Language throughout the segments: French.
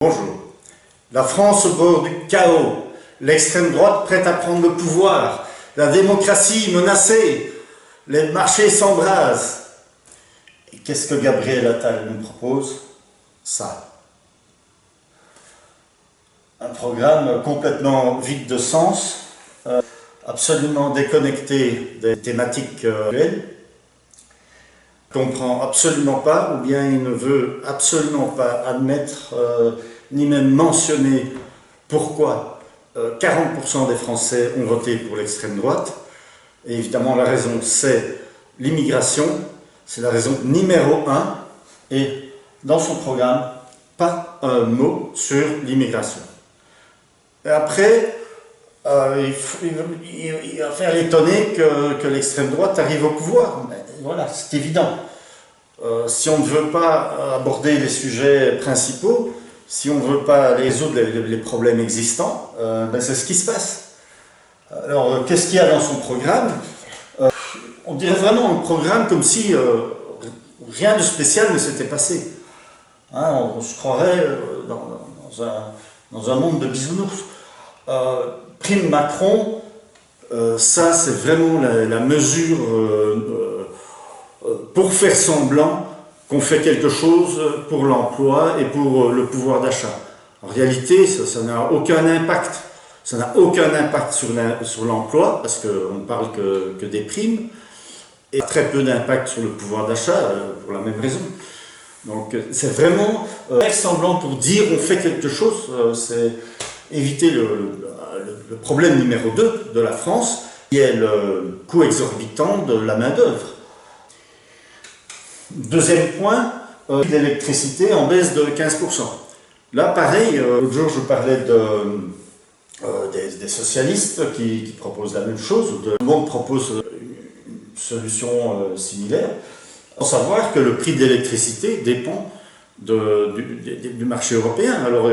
Bonjour. La France au bord du chaos, l'extrême droite prête à prendre le pouvoir, la démocratie menacée, les marchés s'embrasent. Et qu'est-ce que Gabriel Attal nous propose? Ça. Un programme complètement vide de sens, absolument déconnecté des thématiques actuelles, comprend absolument pas, ou bien il ne veut absolument pas admettre, ni même mentionner pourquoi 40% des Français ont voté pour l'extrême droite. Et évidemment, la raison, c'est l'immigration, c'est la raison numéro 1, et dans son programme, pas un mot sur l'immigration. Et après, il va faire étonner que l'extrême droite arrive au pouvoir. Mais voilà, c'est évident. Si on ne veut pas aborder les sujets principaux, si on ne veut pas résoudre les problèmes existants, ben c'est ce qui se passe. Alors, qu'est-ce qu'il y a dans son programme? On dirait vraiment un programme comme si rien de spécial ne s'était passé. Hein, on se croirait dans un monde de bisounours. Prime Macron, ça c'est vraiment la mesure pour faire semblant qu'on fait quelque chose pour l'emploi et pour le pouvoir d'achat. En réalité, ça n'a aucun impact. Ça n'a aucun impact sur l'emploi, parce qu'on ne parle que des primes, et très peu d'impact sur le pouvoir d'achat, pour la même raison. Donc c'est vraiment faire semblant pour dire on fait quelque chose, c'est éviter le problème numéro 2 de la France, qui est le coût exorbitant de la main-d'œuvre. Deuxième point, l'électricité en baisse de 15%. Là, pareil, l'autre jour, je parlais des socialistes qui proposent la même chose. Tout le monde propose une solution similaire. Il faut savoir que le prix de l'électricité dépend du marché européen. Alors,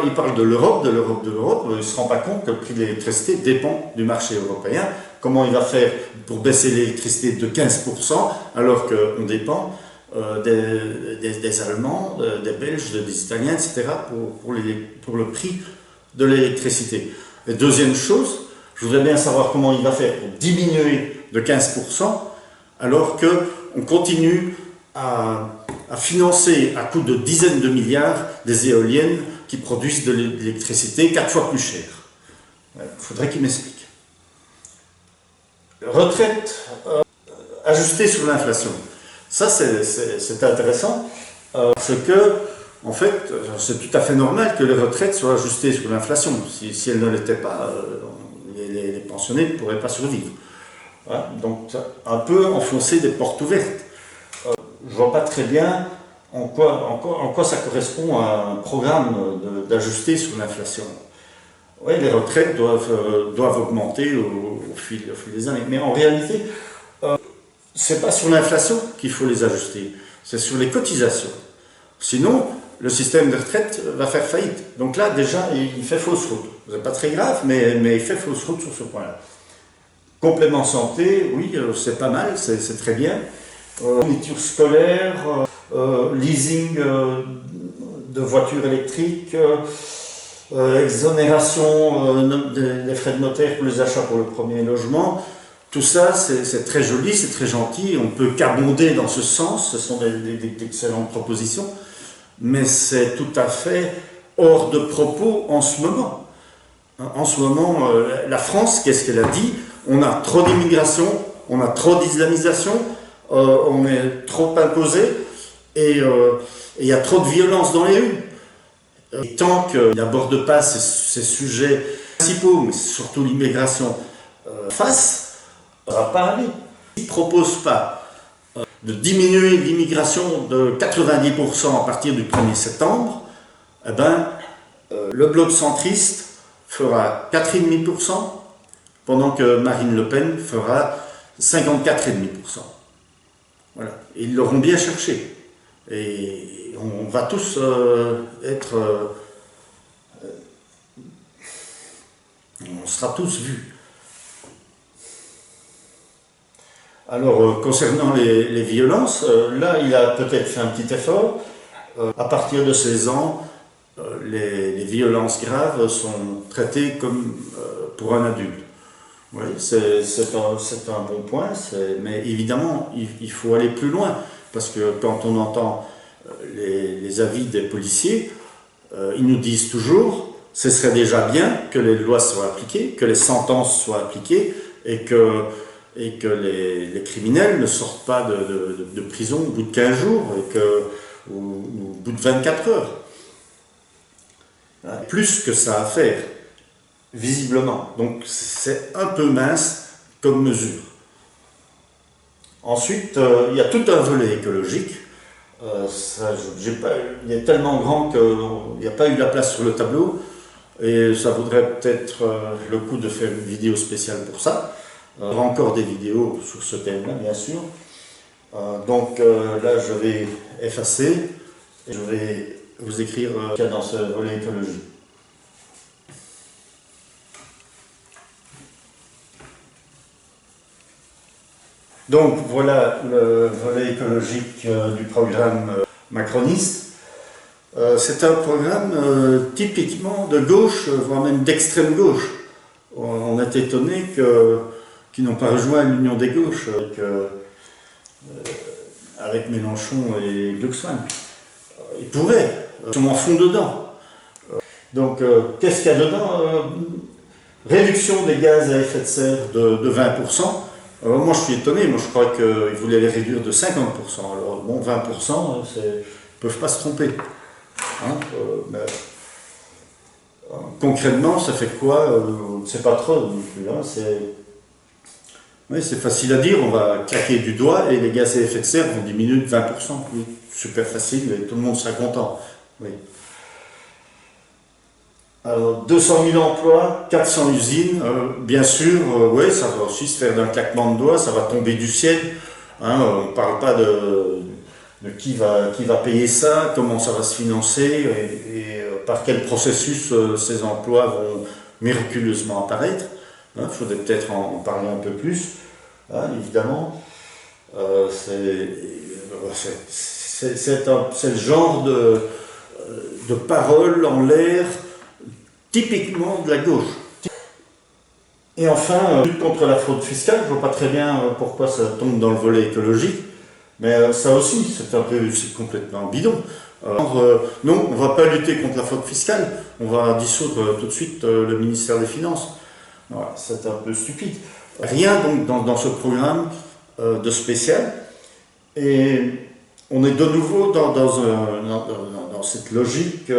il parle de l'Europe, il ne se rend pas compte que le prix de l'électricité dépend du marché européen. Comment il va faire pour baisser l'électricité de 15%, alors qu'on dépend des Allemands, des Belges, des Italiens, etc., pour le prix de l'électricité. Et deuxième chose, je voudrais bien savoir comment il va faire pour diminuer de 15%, alors qu'on continue à financer à coût de dizaines de milliards des éoliennes qui produisent de l'électricité 4 fois plus cher. Il faudrait qu'il m'explique. Retraite ajustée sur l'inflation. Ça, c'est intéressant, parce que, en fait, c'est tout à fait normal que les retraites soient ajustées sur l'inflation. Si elles ne l'étaient pas, les pensionnés ne pourraient pas survivre. Voilà. Donc, un peu enfoncer des portes ouvertes. Je ne vois pas très bien en quoi ça correspond à un programme d'ajuster sur l'inflation. Oui, les retraites doivent augmenter au fil des années. Mais en réalité, ce n'est pas sur l'inflation qu'il faut les ajuster, c'est sur les cotisations. Sinon, le système de retraite va faire faillite. Donc là, déjà, il fait fausse route. Ce n'est pas très grave, mais il fait fausse route sur ce point-là. Complément santé, oui, c'est pas mal, c'est très bien. Fourniture scolaire, leasing de voitures électriques, exonération des frais de notaire pour les achats pour le premier logement. Tout ça, c'est très joli, c'est très gentil, on peut qu'abonder dans ce sens, ce sont d'excellentes propositions, mais c'est tout à fait hors de propos en ce moment. En ce moment, la France, qu'est-ce qu'elle a dit? On a trop d'immigration, on a trop d'islamisation, on est trop imposé, et il y a trop de violence dans les rues. Et tant qu'il n'aborde pas ces sujets principaux, mais surtout l'immigration, face, ça ne va pas aller. Il ne propose pas de diminuer l'immigration de 90% à partir du 1er septembre, eh ben, le bloc centriste fera 4,5%, pendant que Marine Le Pen fera 54,5%. Voilà. Et ils l'auront bien cherché. Et on va tous on sera tous vus. Alors, concernant les violences, là, il a peut-être fait un petit effort. À partir de 16 ans, les violences graves sont traitées comme pour un adulte. Oui, c'est un bon point, mais évidemment, il faut aller plus loin, parce que quand on entend les avis des policiers, ils nous disent toujours, ce serait déjà bien que les lois soient appliquées, que les sentences soient appliquées, et que les criminels ne sortent pas de prison au bout de 15 jours, ou au bout de 24 heures. Plus que ça à faire, visiblement. Donc c'est un peu mince comme mesure. Ensuite, il y a tout un volet écologique. Il est tellement grand qu'il n'y a pas eu la place sur le tableau, et ça vaudrait peut-être le coup de faire une vidéo spéciale pour ça. Il y aura encore des vidéos sur ce thème-là, bien sûr. Donc là, je vais effacer et je vais vous écrire qu'il y a dans ce volet écologie. Donc voilà le volet écologique du programme macroniste. C'est un programme typiquement de gauche, voire même d'extrême gauche. On est étonné qu'ils n'ont pas rejoint l'Union des gauches avec Mélenchon et Glucksmann. Ils pourraient, ils sont en fond dedans. Donc qu'est-ce qu'il y a dedans? Réduction des gaz à effet de serre de 20%. Moi je suis étonné, moi je crois qu'ils voulaient les réduire de 50%. Alors bon, 20%, ils ne peuvent pas se tromper. Hein, mais, concrètement, ça fait quoi? On ne sait pas trop non plus. Hein, c'est facile à dire, on va claquer du doigt et les gaz à effet de serre vont diminuer de 20%. Oui, super facile et tout le monde sera content. Oui. Alors, 200 000 emplois, 400 usines, bien sûr, oui, ça va aussi se faire d'un claquement de doigts, ça va tomber du ciel. Hein, on ne parle pas de qui va payer ça, comment ça va se financer et par quel processus ces emplois vont miraculeusement apparaître. Il faudrait peut-être en parler un peu plus, hein, évidemment. C'est le genre de parole en l'air typiquement de la gauche. Et enfin, lutte contre la fraude fiscale, je ne vois pas très bien pourquoi ça tombe dans le volet écologique, mais ça aussi, c'est complètement bidon. Non, on ne va pas lutter contre la fraude fiscale, on va dissoudre tout de suite le ministère des Finances. Voilà, c'est un peu stupide. Rien donc dans ce programme de spécial, et on est de nouveau dans cette logique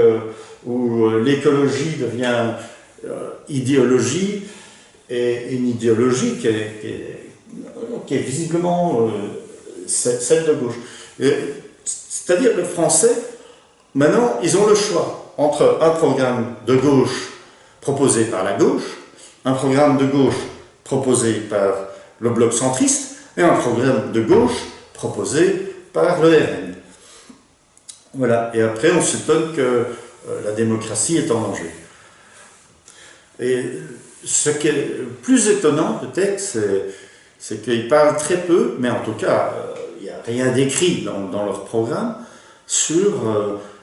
où l'écologie devient idéologie, et une idéologie qui est visiblement celle de gauche. C'est-à-dire que les Français, maintenant, ils ont le choix entre un programme de gauche proposé par la gauche, un programme de gauche proposé par le bloc centriste, et un programme de gauche proposé par le RN. Voilà, et après on s'étonne que la démocratie est en danger. Et ce qui est plus étonnant peut-être, c'est qu'ils parlent très peu, mais en tout cas, il n'y a rien d'écrit dans leur programme sur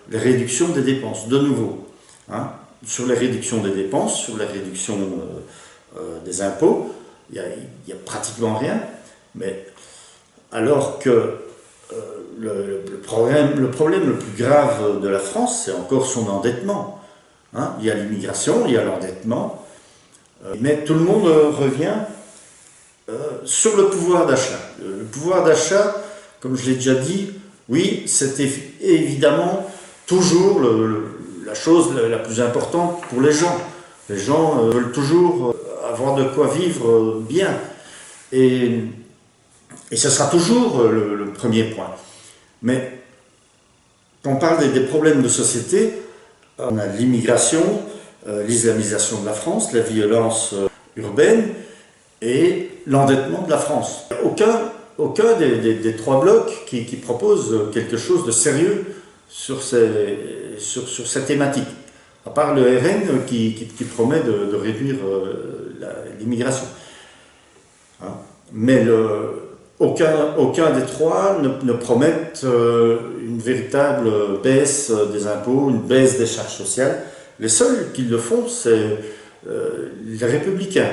les réductions des dépenses, de nouveau. Hein, sur les réductions des dépenses, sur les réductions des impôts, il n'y a pratiquement rien, mais alors que le problème le plus grave de la France, c'est encore son endettement. Hein, il y a l'immigration, il y a l'endettement, mais tout le monde revient sur le pouvoir d'achat. Le pouvoir d'achat, comme je l'ai déjà dit, oui, c'est évidemment toujours la chose la plus importante pour les gens. Les gens veulent toujours avoir de quoi vivre bien. Et ce sera toujours le premier point. Mais quand on parle des problèmes de société, on a l'immigration, l'islamisation de la France, la violence urbaine et l'endettement de la France. Aucun des trois blocs qui propose quelque chose de sérieux sur cette thématique, à part le RN qui promet de réduire l'immigration. Mais aucun des trois ne promettent une véritable baisse des impôts, une baisse des charges sociales. Les seuls qui le font, c'est les Républicains.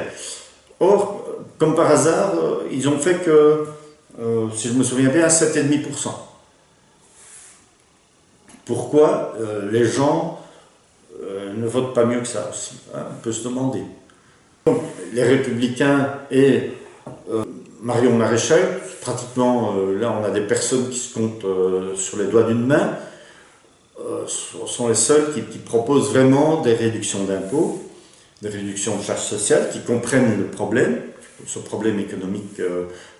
Or, comme par hasard, ils ont fait que, si je me souviens bien, 7,5%. Pourquoi les gens ne votent pas mieux que ça aussi, hein, on peut se demander. Donc, les Républicains et Marion Maréchal, pratiquement, là on a des personnes qui se comptent sur les doigts d'une main, sont les seuls qui proposent vraiment des réductions d'impôts, des réductions de charges sociales, qui comprennent le problème, ce problème économique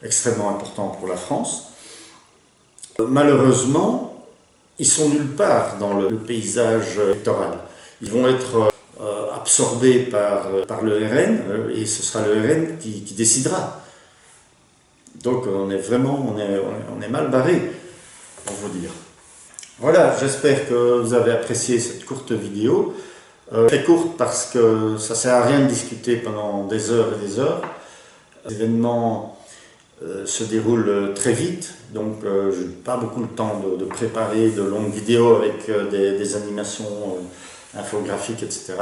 extrêmement important pour la France. Malheureusement, ils sont nulle part dans le paysage électoral. Ils vont être absorbés par le RN, et ce sera le RN qui décidera. Donc on est mal barré, pour vous dire. Voilà, j'espère que vous avez apprécié cette courte vidéo. Très courte parce que ça ne sert à rien de discuter pendant des heures et des heures. L'événement se déroule très vite, donc je n'ai pas beaucoup le temps de préparer de longues vidéos avec des animations infographiques, etc.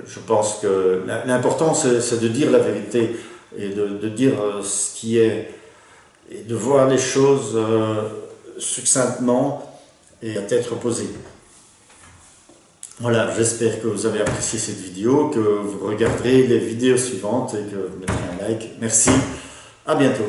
Je pense que l'important c'est de dire la vérité et de dire ce qui est, et de voir les choses succinctement et à tête reposée. Voilà, j'espère que vous avez apprécié cette vidéo, que vous regarderez les vidéos suivantes et que vous mettrez un like. Merci, à bientôt.